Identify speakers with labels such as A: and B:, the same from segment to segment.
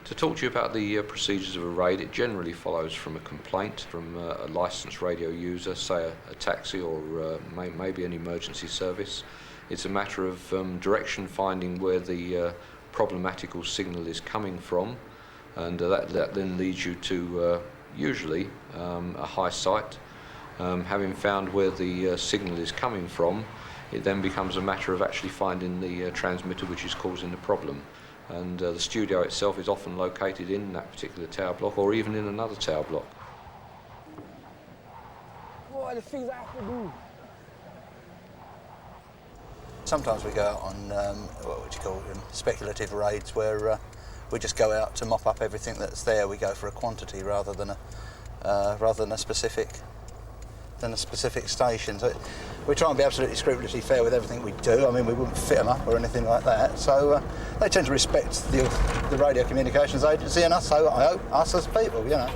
A: To talk to you about the procedures of a raid, it generally follows from a complaint from a licensed radio user, say a taxi or maybe an emergency service. It's a matter of direction finding where the problematical signal is coming from, and that then leads you to usually a high site. Having found where the signal is coming from, it then becomes a matter of actually finding the transmitter which is causing the problem. And the studio itself is often located in that particular tower block or even in another tower block.
B: What are the things I have to do?
C: Sometimes we go out on what would you call them, speculative raids where we just go out to mop up everything that's there. We go for a quantity rather than a specific station. So we try and be absolutely scrupulously fair with everything we do. I mean, we wouldn't fit them up or anything like that. So they tend to respect the Radio Communications Agency and us, so I hope us as people, you know.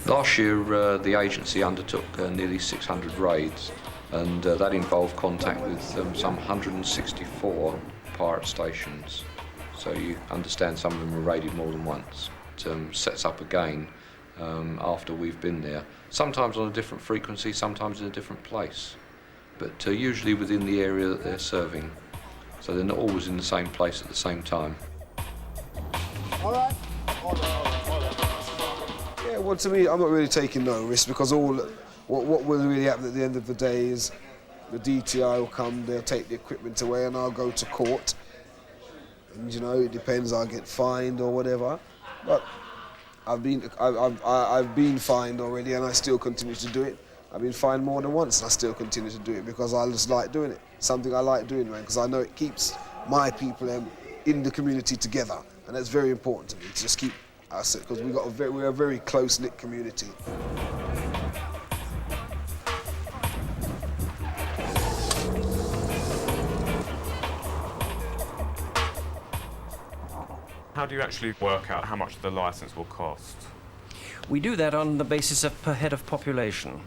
A: Last year, the agency undertook nearly 600 raids, and that involved contact with some 164 pirate stations. So you understand some of them were raided more than once. It sets up again after we've been there, sometimes on a different frequency, sometimes in a different place, but usually within the area that they're serving, so they're not always in the same place at the same time.
B: All right.
D: Yeah, well, to me, I'm not really taking no risk, because what will really happen at the end of the day is the DTI will come, they'll take the equipment away, and I'll go to court, and you know, it depends, I'll get fined or whatever, but I've been fined already, and I still continue to do it. I've been fined more than once, and I still continue to do it because I just like doing it. Something I like doing, man, because I know it keeps my people in the community together, and that's very important to me, to just keep us, because we're a very close-knit community.
E: How do you actually work out how much the licence will cost?
F: We do that on the basis of per head of population.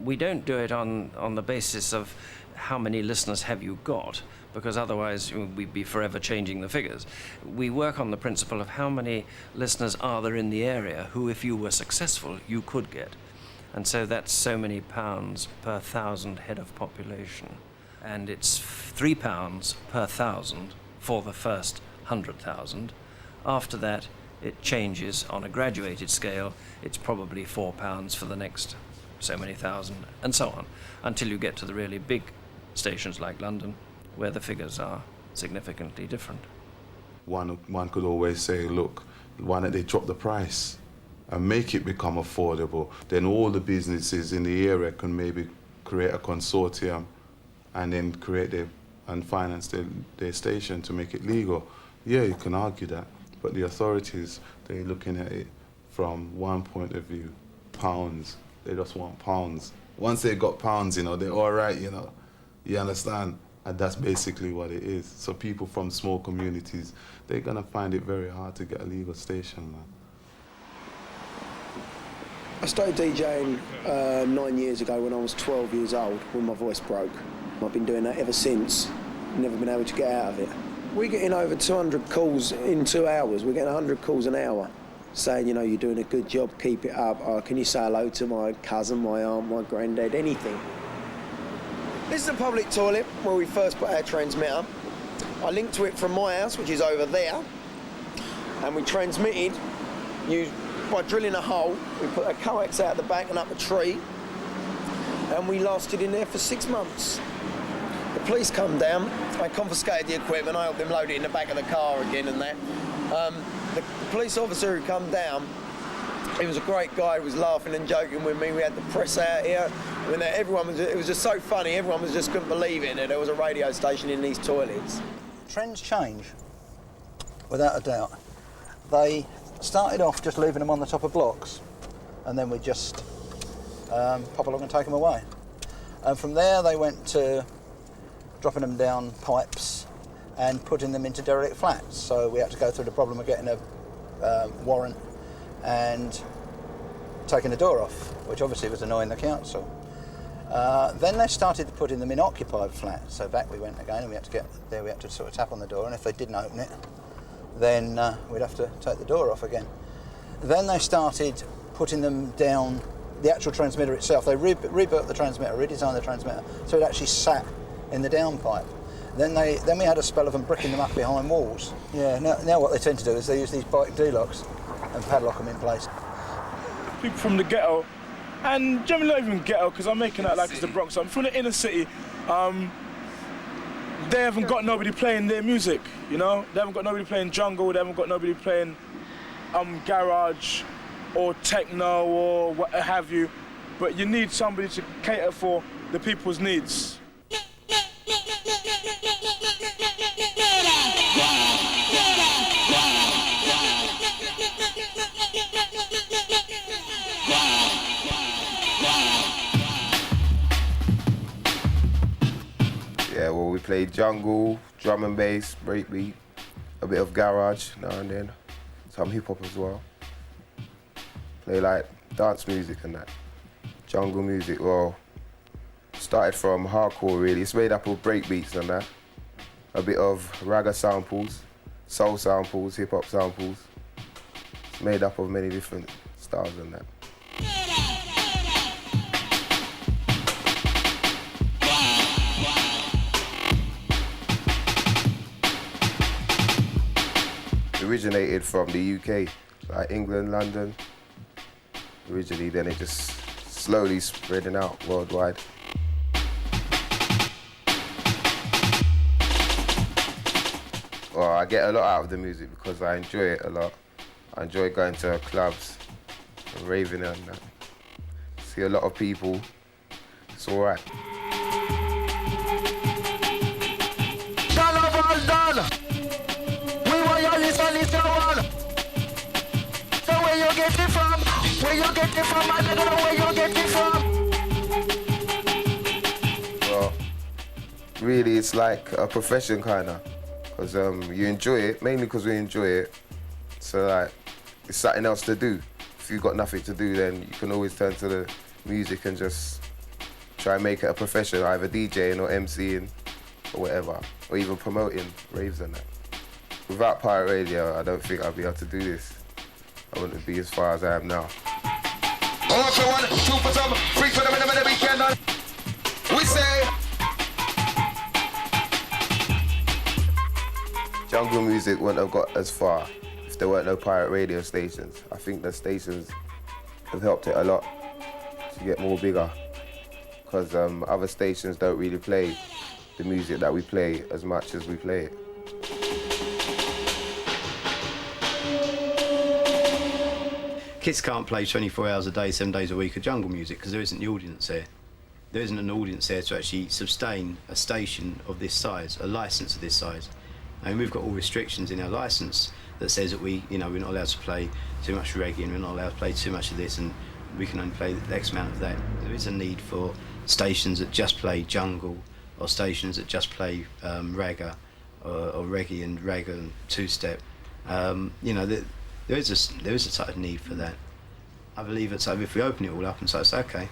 F: We don't do it on the basis of how many listeners have you got, because otherwise we'd be forever changing the figures. We work on the principle of how many listeners are there in the area who, if you were successful, you could get. And so that's so many pounds per 1,000 head of population. And it's £3 per 1,000 for the first 100,000. After that, it changes on a graduated scale. It's probably £4 for the next so many thousand, and so on, until you get to the really big stations like London, where the figures are significantly different.
G: One could always say, look, why don't they drop the price and make it become affordable? Then all the businesses in the area can maybe create a consortium and then and finance their station to make it legal. Yeah, you can argue that, but the authorities, they're looking at it from one point of view, pounds. They just want pounds. Once they got pounds, you know, they're all right, you know, you understand? And that's basically what it is. So people from small communities, they're gonna find it very hard to get a legal station, man.
B: I started DJing 9 years ago when I was 12 years old, when my voice broke. I've been doing that ever since, never been able to get out of it. We're getting over 200 calls in 2 hours. We're getting 100 calls an hour saying, you know, you're doing a good job, keep it up. Can you say hello to my cousin, my aunt, my granddad, anything. This is a public toilet where we first put our transmitter. I linked to it from my house, which is over there, and we transmitted by drilling a hole. We put a coax out the back and up a tree, and we lasted in there for 6 months. The police come down, I confiscated the equipment, I helped them load it in the back of the car again and that. The police officer who come down, he was a great guy, he was laughing and joking with me. We had the press out here. I mean, it was just so funny, everyone just couldn't believe it, that there was a radio station in these toilets.
C: Trends change, without a doubt. They started off just leaving them on the top of blocks, and then we just pop along and take them away. And from there they went to dropping them down pipes and putting them into derelict flats. So we had to go through the problem of getting a warrant and taking the door off, which obviously was annoying the council. Then they started putting them in occupied flats. So back we went again, and we had to get there. We had to sort of tap on the door, and if they didn't open it, then we'd have to take the door off again. Then they started putting them down the actual transmitter itself. They rebuilt the transmitter, redesigned the transmitter, so it actually sat in the downpipe. Then we had a spell of them bricking them up behind walls. Yeah. Now what they tend to do is they use these bike D-locks and padlock them in place.
H: People from the ghetto, and generally not even ghetto, because I'm making out like it's the Bronx. I'm from the inner city. They haven't got nobody playing their music, you know? They haven't got nobody playing jungle, they haven't got nobody playing garage or techno or what have you. But you need somebody to cater for the people's needs.
I: Yeah, well, we played jungle, drum and bass, breakbeat, a bit of garage now and then, some hip hop as well. Play like dance music and that. Jungle music, well, started from hardcore really. It's made up of breakbeats and that. A bit of ragga samples, soul samples, hip hop samples. It's made up of many different styles and that. Originated from the UK, like England, London. Originally, then it just slowly spreading out worldwide. Well, I get a lot out of the music because I enjoy it a lot. I enjoy going to clubs and raving and that. See a lot of people, it's all right. Well, really it's like a profession kinda, because you enjoy it, mainly because we enjoy it. So like, it's something else to do. If you've got nothing to do, then you can always turn to the music and just try and make it a profession, either DJing or MCing or whatever, or even promoting raves and that. Without pirate radio, I don't think I'd be able to do this. I wouldn't be as far as I am now.
J: I want for 1, 2 for some, 3 for the minute of the weekend. We say
I: jungle music wouldn't have got as far if there weren't no pirate radio stations. I think the stations have helped it a lot to get more bigger, because other stations don't really play the music that we play as much as we play it.
K: Kids can't play 24 hours a day, 7 days a week of jungle music because there isn't the audience there. There isn't an audience there to actually sustain a station of this size, a licence of this size. I mean, we've got all restrictions in our licence that says that we're not allowed to play too much reggae and we're not allowed to play too much of this and we can only play the X amount of that. There is a need for stations that just play jungle or stations that just play ragga or reggae and ragga and two-step. There is a type of need for that. I believe that if we open it all up and say, okay,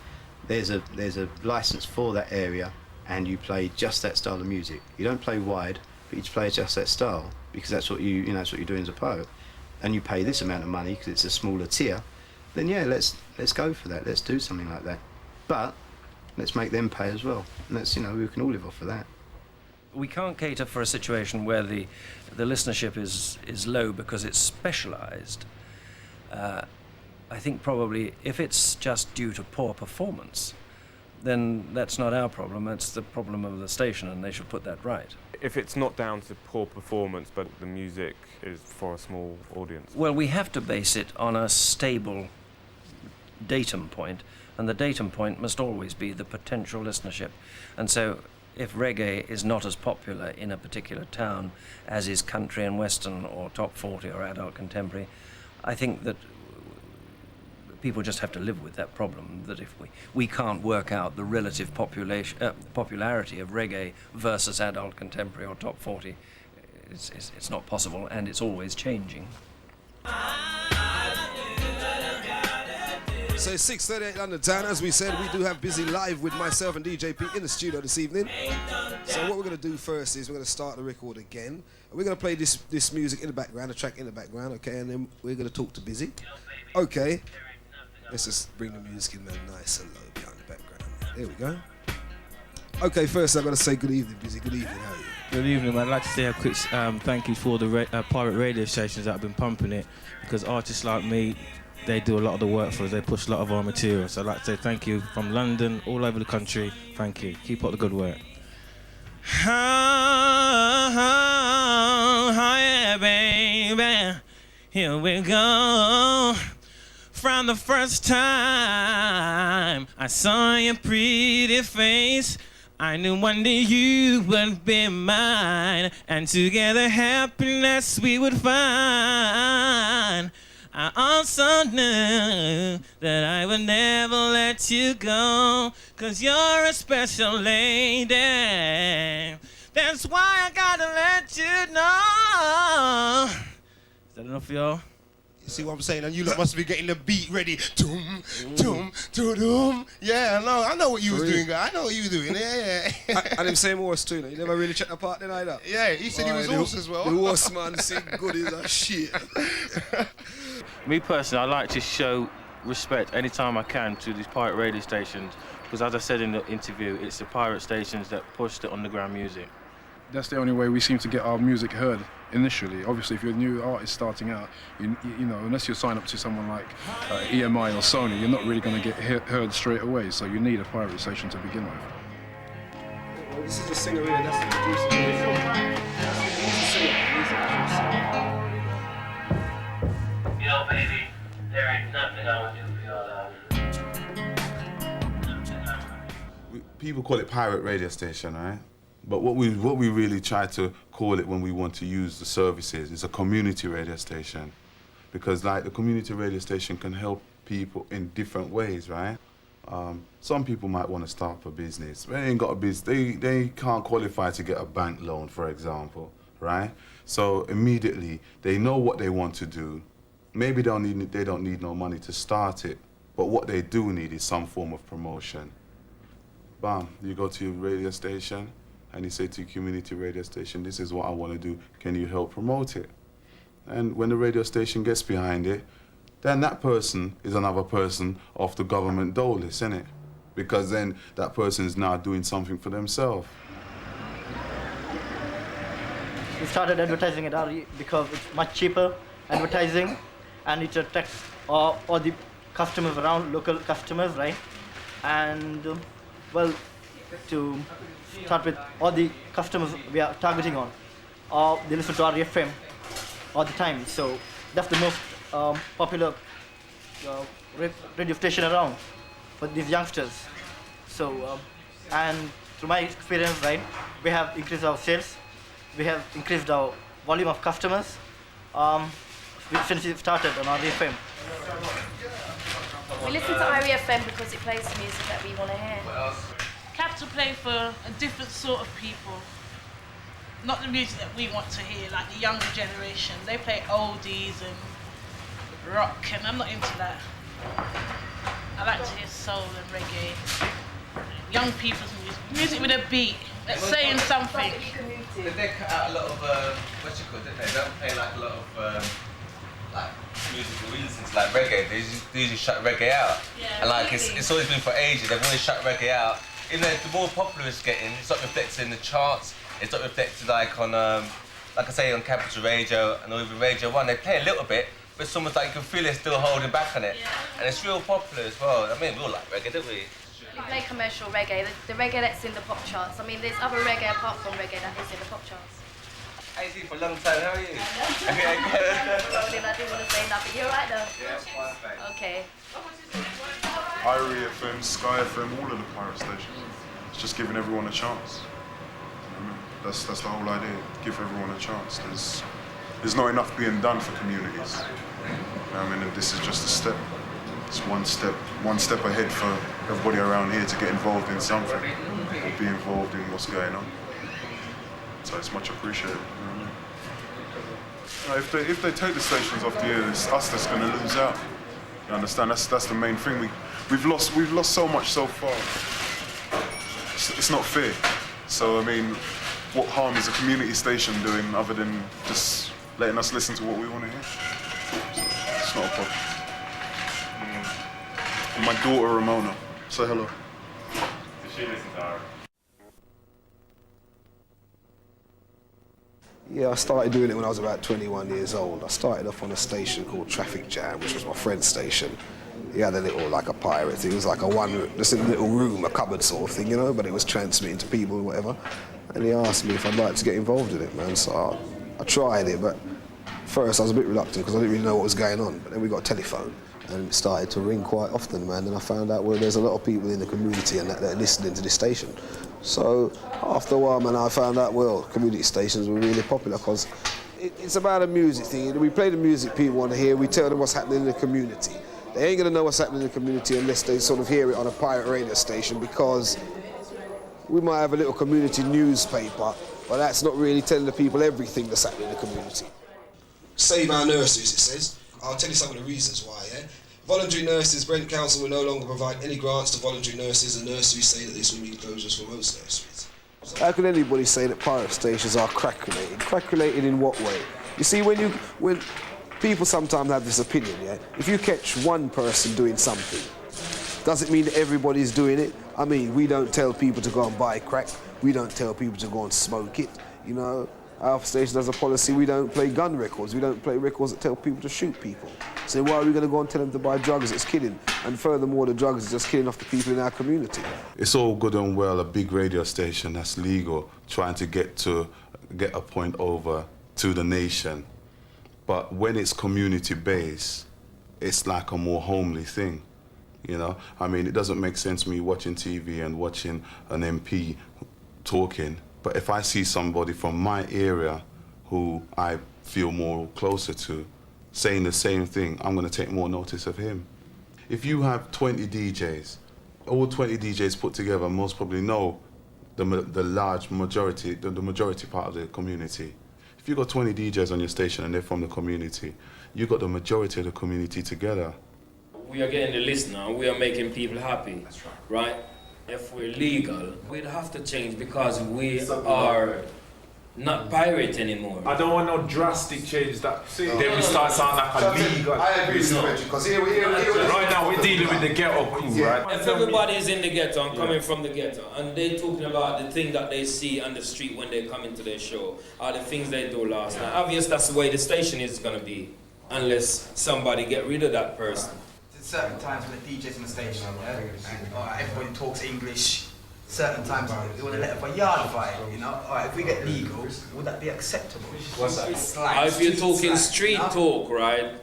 K: there's a license for that area, and you play just that style of music. You don't play wide, but you play just that style because that's what that's what you're doing as a pirate. And you pay this amount of money because it's a smaller tier. Then yeah, let's go for that. Let's do something like that. But let's make them pay as well. And that's we can all live off of that.
F: We can't cater for a situation where the listenership is low because it's specialised. I think probably if it's just due to poor performance, then that's not our problem, that's the problem of the station, and they should put that right.
E: If it's not down to poor performance, but the music is for a small audience?
F: Well, we have to base it on a stable datum point, and the datum point must always be the potential listenership. And so if reggae is not as popular in a particular town as is country and western or top 40 or adult contemporary, I think that people just have to live with that problem, that if we can't work out the relative popularity of reggae versus adult contemporary or top 40, it's not possible, and it's always changing.
D: So it's 6:38 London town. As we said, we do have Busy live with myself and DJ P in the studio this evening. So what we're going to do first is we're going to start the record again. We're going to play this music in the background, a track in the background, okay? And then we're going to talk to Busy. Okay. Let's just bring the music in there nice and low behind the background. There we go. Okay, first I've got to say good evening, Busy. Good evening, how are you?
L: Good evening, man. I'd like to say a quick thank you for the pirate radio stations that have been pumping it, because artists like me, they do a lot of the work for us. They push a lot of our material. So I'd like to say thank you from London, all over the country. Thank you. Keep up the good work.
M: Oh, yeah, baby. Here we go. From the first time I saw your pretty face, I knew one day you would be mine, and together happiness we would find. I also knew that I would never let you go, 'cause you're a special lady. That's why I gotta let you know. Is that enough for y'all?
N: You see what I'm saying? And you lot must be getting the beat ready. Doom, doom, doom, doom. Yeah, I know what you was doing, guy. I know what you was doing. Yeah.
D: And him saying horse too. You never really checked the part then either.
N: Yeah, he said he was horse as well.
D: The horse man sing good as a shit.
L: Me personally, I like to show respect anytime I can to these pirate radio stations, because as I said in the interview, it's the pirate stations that push the underground music.
O: That's the only way we seem to get our music heard initially. Obviously, if you're a new artist starting out, you know, unless you sign up to someone like EMI or Sony, you're not really going to get heard straight away. So you need a pirate station to begin with.
D: Well, this is the singer here, that's the producer.
P: Yo, baby, there ain't nothing I would do for your love.
G: People call it pirate radio station, right? But what we really try to call it when we want to use the services is a community radio station, because like the community radio station can help people in different ways, right? Some people might want to start up a business. They ain't got a business. They can't qualify to get a bank loan, for example, right? So immediately they know what they want to do. Maybe they don't need no money to start it, but what they do need is some form of promotion. Bam, you go to your radio station, and you say to your community radio station, this is what I want to do, can you help promote it? And when the radio station gets behind it, then that person is another person off the government dole list, isn't it? Because then that person is now doing something for themselves.
Q: We started advertising at Irie because it's much cheaper advertising, and it attracts all the customers around, local customers, right? And well, to start with, all the customers we are targeting on, they listen to our FM all the time. So that's the most popular radio station around for these youngsters. So, and through my experience, right, we have increased our sales, we have increased our volume of customers since we started on our FM.
R: We listen to Irie FM because it plays the music that we want to hear.
S: Capital play for a different sort of people. Not the music that we want to hear, like the younger generation. They play oldies and rock, and I'm not into that. I like to hear soul and reggae. Young people's music. Music with a beat that's saying something.
T: They cut out a lot of, what's it called, don't they? They don't play like a lot of like music that we listen to, like reggae. They usually shut reggae out. Yeah, and like it's always been for ages, they've always shut reggae out. Even though the more popular it's getting, it's not reflected in the charts, it's not reflected like on, like I say, on Capital Radio and or even Radio 1. They play a little bit, but it's almost like you can feel they're still holding back on it. Yeah. And it's real popular as well. I mean, we all like reggae, don't we?
R: We play commercial reggae, the reggae that's in the pop charts. I mean, there's other reggae apart from reggae that is in the pop charts.
T: I see you for a long time, how are you?
R: I didn't want to say nothing. You're right though?
T: Yeah, fine, thanks.
R: Okay.
U: Irie FM, Sky FM, all of the pirate stations. It's just giving everyone a chance. You know, that's the whole idea. Give everyone a chance. There's not enough being done for communities. I mean, this is just a step. It's one step ahead for everybody around here to get involved in something or be involved in what's going on. So it's much appreciated. You know what I mean? If they take the stations off the air, it's us that's going to lose out. You You understand? That's the main thing. We've lost so much so far. It's not fair. So I mean, what harm is a community station doing other than just letting us listen to what we want to hear? So it's not a problem. And my daughter Ramona. Say hello.
E: Does she listen to Irie?
D: Yeah, I started doing it when I was about 21 years old. I started off on a station called Traffic Jam, which was my friend's station. He had a little, like a pirate thing. It was like just a little room, a cupboard sort of thing, you know, but it was transmitting to people or whatever. And he asked me if I'd like to get involved in it, man. So I tried it, but first I was a bit reluctant because I didn't really know what was going on. But then we got a telephone and it started to ring quite often, man. And I found out, well, there's a lot of people in the community and that are listening to this station. So after a while, man, I found out, well, community stations were really popular because it's about a music thing. We play the music people want to hear. We tell them what's happening in the community. They ain't going to know what's happening in the community unless they sort of hear it on a pirate radio station, because we might have a little community newspaper, but that's not really telling the people everything that's happening in the community.
A: Save our nurses, it says. I'll tell you some of the reasons why, yeah? Voluntary nurses, Brent Council will no longer provide any grants to voluntary nurses, and nurseries say that this will mean closures for most nurseries.
D: How can anybody say that pirate stations are crack-related? Crack-related in what way? You see, when people sometimes have this opinion, yeah? If you catch one person doing something, does it mean that everybody's doing it? I mean, we don't tell people to go and buy crack. We don't tell people to go and smoke it, you know? Our station has a policy, we don't play gun records. We don't play records that tell people to shoot people. So why are we going to go and tell them to buy drugs that's killing? And furthermore, the drugs are just killing off the people in our community.
G: It's all good and well, a big radio station that's legal, trying to get a point over to the nation. But when it's community-based, it's like a more homely thing, you know? I mean, it doesn't make sense me watching TV and watching an MP talking, but if I see somebody from my area who I feel more closer to saying the same thing, I'm going to take more notice of him. If you have 20 DJs, all 20 DJs put together most probably know the large majority, the majority part of the community. If you've got 20 DJs on your station and they're from the community, you've got the majority of the community together.
V: We are getting the listener, we are making people happy. That's right. If we're legal, we'd have to change because we are not pirate anymore.
W: I don't want no drastic change that then we start sounding like a legal.
A: I agree with you, because here
W: right now we're dealing with the ghetto crew, right?
V: If everybody is in the ghetto and coming from the ghetto and they talking about the thing that they see on the street when they come into their show or the things they do last night, obviously that's the way the station is going to be unless somebody get rid of that person.
X: Certain times when the DJ's on the station, yeah, and everybody talks English. Certain times they want to let up a yard fight, you know. Alright, if we get legal, would that be acceptable?
V: What's that? If you're talking street talk, right,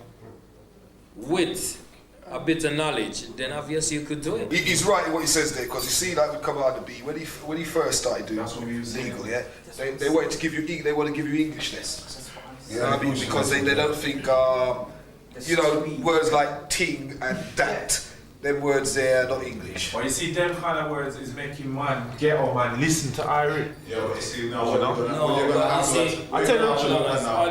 V: with a bit of knowledge, then obviously you could do it.
A: He's right in what he says there, because you see, like with Come Out the Beat, when he first started doing legal, yeah, they wanted to give you English lessons. You know what I mean? Because they don't think you know, words like ting and dat, them words there are not English.
W: Well, you see, them kind of words is making man ghetto man listen to Irie.
G: Yeah, but you see,
W: I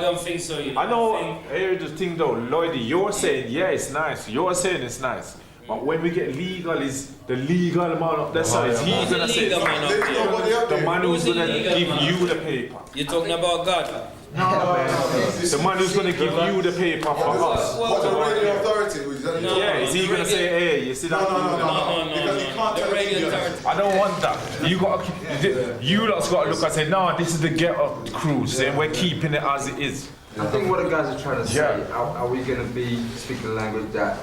V: don't think so. You know,
W: I know, here's the thing though, Lloydie, you're saying, yeah, it's nice. You're saying it's nice. But when we get legal, is the legal man up there, so is he going to say, the man who's going to give you the paper.
V: You're talking about God?
W: No, man. The man who's going to give you the paper for us.
A: What, the radio authority?
W: Yeah, is he going to say, hey, you see that?
A: No. Because he can't tell you.
W: I don't want that. You lot's got to look and say, no, this is the ghetto crew, saying we're keeping it as it is.
Y: I think what the guys are trying to say, are we going to be speaking a language that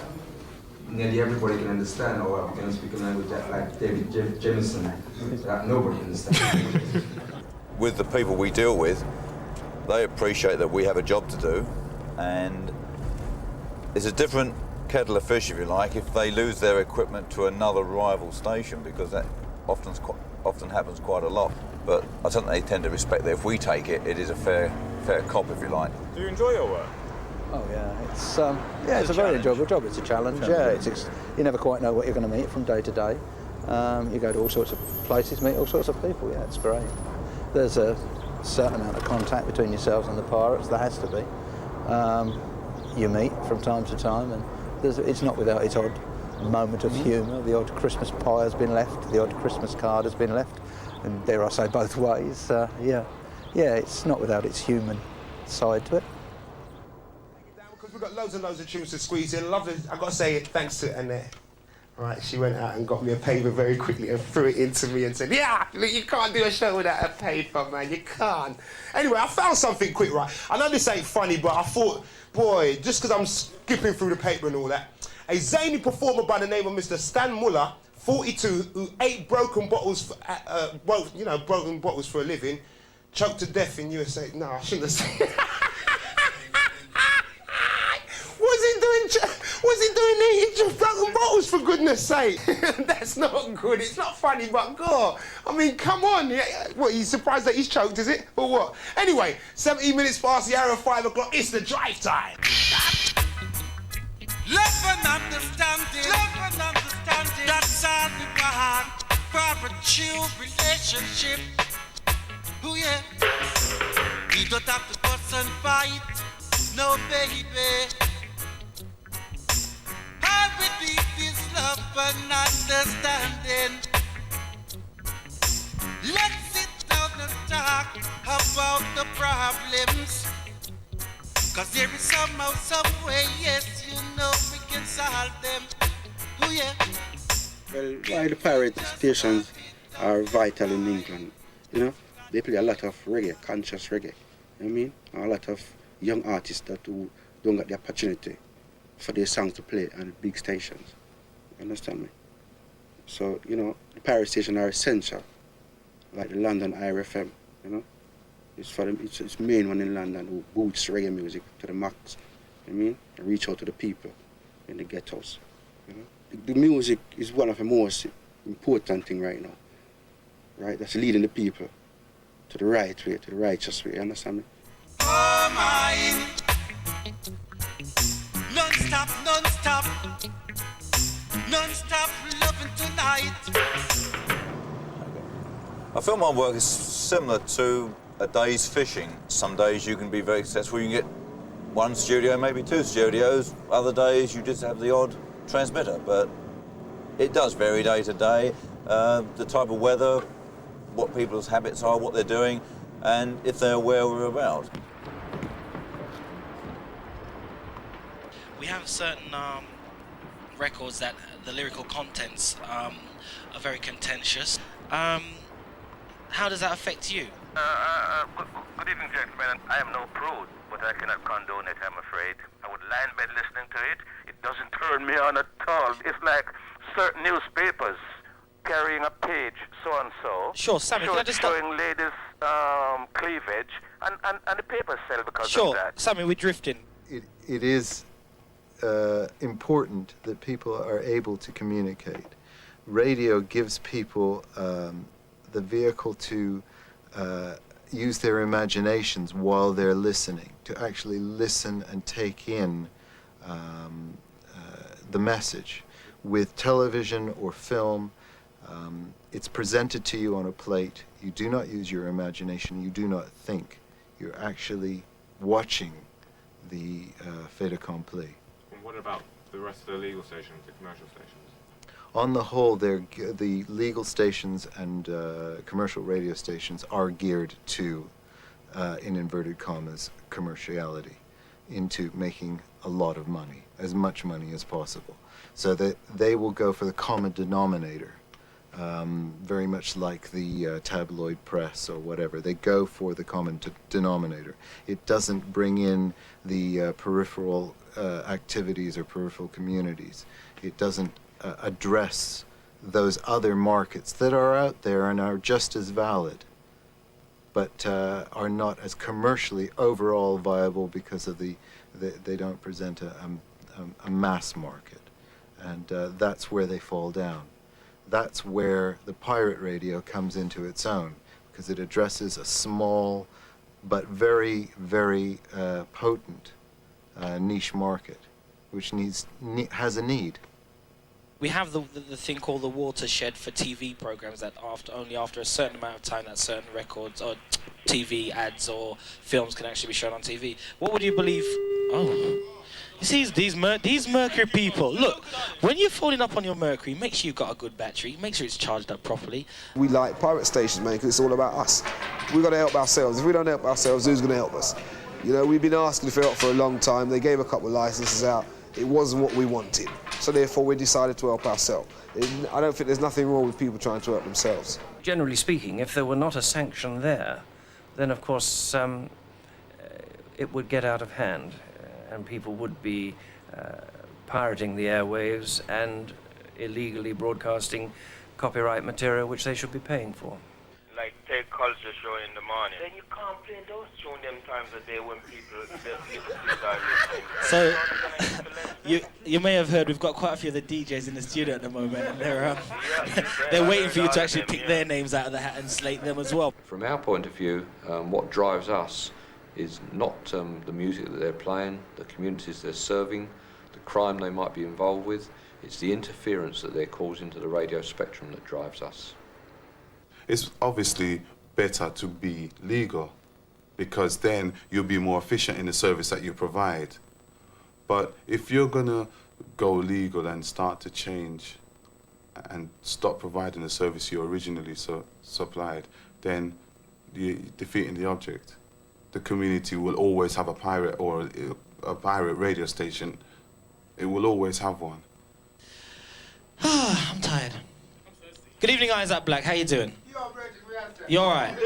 Y: nearly everybody can understand, or are we going to speak a language that, like David Jameson, that nobody understands?
Z: With the people we deal with, they appreciate that we have a job to do, and it's a different kettle of fish, if you like, if they lose their equipment to another rival station, because that often happens quite a lot. But I think they tend to respect that if we take it, it is a fair cop, if you like.
E: Do you enjoy your work?
C: Oh yeah, it's a very enjoyable job. It's a challenge. Yeah, you never quite know what you're going to meet from day to day. You go to all sorts of places, meet all sorts of people. Yeah, it's great. There's a certain amount of contact between yourselves and the pirates. There has to be. You meet from time to time, and it's not without its odd moment of humour. The odd Christmas pie has been left, the odd Christmas card has been left, and dare I say both ways. Yeah, it's not without its human side to it.
N: Because we've got loads and loads of tunes to squeeze in. Lovely, I've got to say it, thanks to Annette. Right, she went out and got me a paper very quickly and threw it into me and said, yeah, look, you can't do a show without a paper, man, you can't. Anyway, I found something quick, right? I know this ain't funny, but I thought, boy, just because I'm skipping through the paper and all that, a zany performer by the name of Mr. Stan Muller, 42, who ate broken bottles, broken bottles for a living, choked to death in USA. No, I shouldn't have said What's he doing eating broken bottles, for goodness sake? That's not good. It's not funny, but God. I mean, come on. What, he's surprised that he's choked, is it? Or what? Anyway, 17 minutes past the hour of 5 o'clock. It's the drive time.
B: Love and understanding. That's all we want for a true relationship. Oh yeah. We don't have to fuss and fight. No, baby. All we need is love and understanding. Let's sit down and talk about the problems. Cause there is somehow, some way, yes, you know we can solve them. Oh yeah.
F: Well, why the pirate stations are vital in England, you know? They play a lot of reggae, conscious reggae. You know what I mean? A lot of young artists that who don't get the opportunity for their songs to play on big stations. Understand me? So, you know, the pirate stations are essential, like the London Irie FM, you know? It's for them, it's main one in London who boots reggae music to the max. You know what I mean? And reach out to the people in the ghettos. You know? The music is one of the most important thing right now. Right? That's leading the people to the right way, to the righteous way. You understand me?
B: Oh mine. Non-stop, non-stop. Non-stop loving tonight.
Z: I feel my work is similar to a day's fishing. Some days you can be very successful. You can get one studio, maybe two studios. Other days you just have the odd transmitter. But it does vary day to day. The type of weather, what people's habits are, what they're doing, and if they're where we're about.
H: We have certain records that the lyrical contents are very contentious. How does that affect you?
I: Good evening, gentlemen. I am no prude, but I cannot condone it, I'm afraid. I would lie in bed listening to it. It doesn't turn me on at all. It's like certain newspapers carrying a page, so-and-so.
H: Sure, Sammy, can I just
I: showing ladies' cleavage, and the papers sell because
H: Sure,
I: of that.
H: Sammy, we're drifting.
J: It is important that people are able to communicate. Radio gives people the vehicle to use their imaginations while they're listening, to actually listen and take in the message. With television or film, it's presented to you on a plate. You do not use your imagination. You do not think. You're actually watching the fait accompli.
E: And what about the rest of the legal stations, the commercial stations?
J: On the whole, the legal stations and commercial radio stations are geared to, in inverted commas, commerciality, into making a lot of money, as much money as possible. So that they will go for the common denominator, very much like the tabloid press or whatever. They go for the common denominator. It doesn't bring in the peripheral activities or peripheral communities. It doesn't address those other markets that are out there and are just as valid, but are not as commercially overall viable because of they don't present a mass market, and that's where they fall down. That's where the pirate radio comes into its own, because it addresses a small but very, very potent niche market, which has a need.
H: We have the thing called the watershed for TV programs that only after a certain amount of time that certain records or TV ads or films can actually be shown on TV. What would you believe? Oh, You see these Mercury people. Look, when you're phoning up on your Mercury, make sure you've got a good battery. Make sure it's charged up properly.
D: We like pirate stations, man, because it's all about us. We've got to help ourselves. If we don't help ourselves, who's going to help us? You know, we've been asking for help for a long time. They gave a couple of licenses out. It wasn't what we wanted. So therefore, we decided to help ourselves. I don't think there's nothing wrong with people trying to help themselves.
K: Generally speaking, if there were not a sanction there, then of course it would get out of hand. And people would be pirating the airwaves and illegally broadcasting copyright material which they should be paying for.
L: Like take culture show in the morning. Then you can't play those tunes them times of day when people
H: So you may have heard we've got quite a few of the DJs in the studio at the moment, and they're waiting for you to actually pick their names out of the hat and slate them as well.
M: From our point of view, what drives us is not the music that they're playing, the communities they're serving, the crime they might be involved with. It's the interference that they're causing to the radio spectrum that drives us.
G: It's obviously better to be legal because then you'll be more efficient in the service that you provide. But if you're going to go legal and start to change and stop providing the service you originally supplied, then you're defeating the object. The community will always have a pirate or a pirate radio station. It will always have one.
H: I'm tired. Good evening, Isaac Black. How you doing? You all right?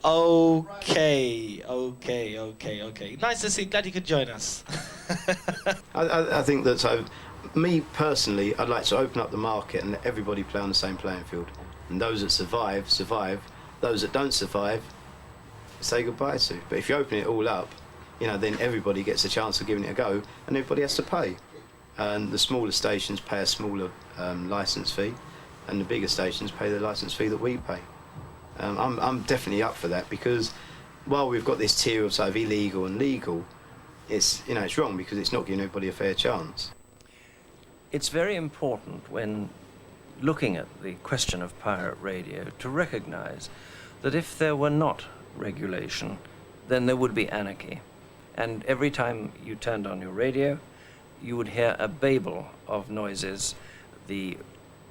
H: Okay. Nice to see. Glad you could join us.
O: I think that, so, me personally, I'd like to open up the market and let everybody play on the same playing field. And those that survive, survive. Those that don't survive, say goodbye to. But if you open it all up, you know, then everybody gets a chance of giving it a go, and everybody has to pay. And the smaller stations pay a smaller licence fee, and the bigger stations pay the licence fee that we pay. I'm definitely up for that, because while we've got this tier of sort of illegal and legal, it's, you know, it's wrong because it's not giving everybody a fair chance.
K: It's very important when looking at the question of pirate radio to recognise that if there were not regulation, then there would be anarchy. And every time you turned on your radio, you would hear a babel of noises. The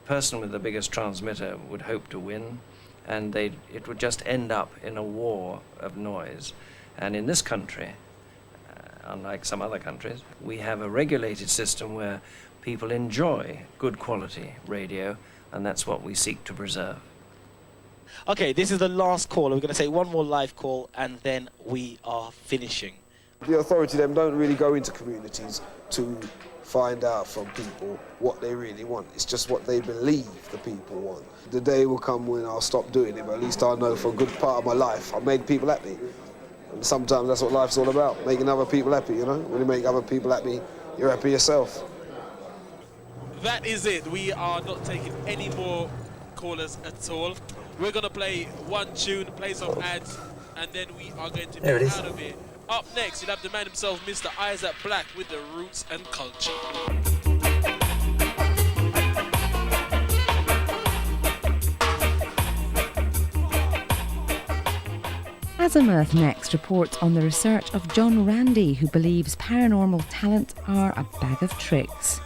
K: person with the biggest transmitter would hope to win, and it would just end up in a war of noise. And in this country, unlike some other countries, we have a regulated system where people enjoy good quality radio, and that's what we seek to preserve.
H: Okay, this is the last call. We're going to take one more live call, and then we are finishing.
D: The authority them don't really go into communities to find out from people what they really want. It's just what they believe the people want. The day will come when I'll stop doing it, but at least I know for a good part of my life I've made people happy. And sometimes that's what life's all about, making other people happy, you know? When you make other people happy, you're happy yourself.
P: That is it. We are not taking any more callers at all. We're going to play one tune, play some ads, and then we are going to be out of here. Up next, you'll have the man himself, Mr. Isaac Black, with the Roots and Culture.
Q: Azimuth next reports on the research of John Randy, who believes paranormal talents are a bag of tricks.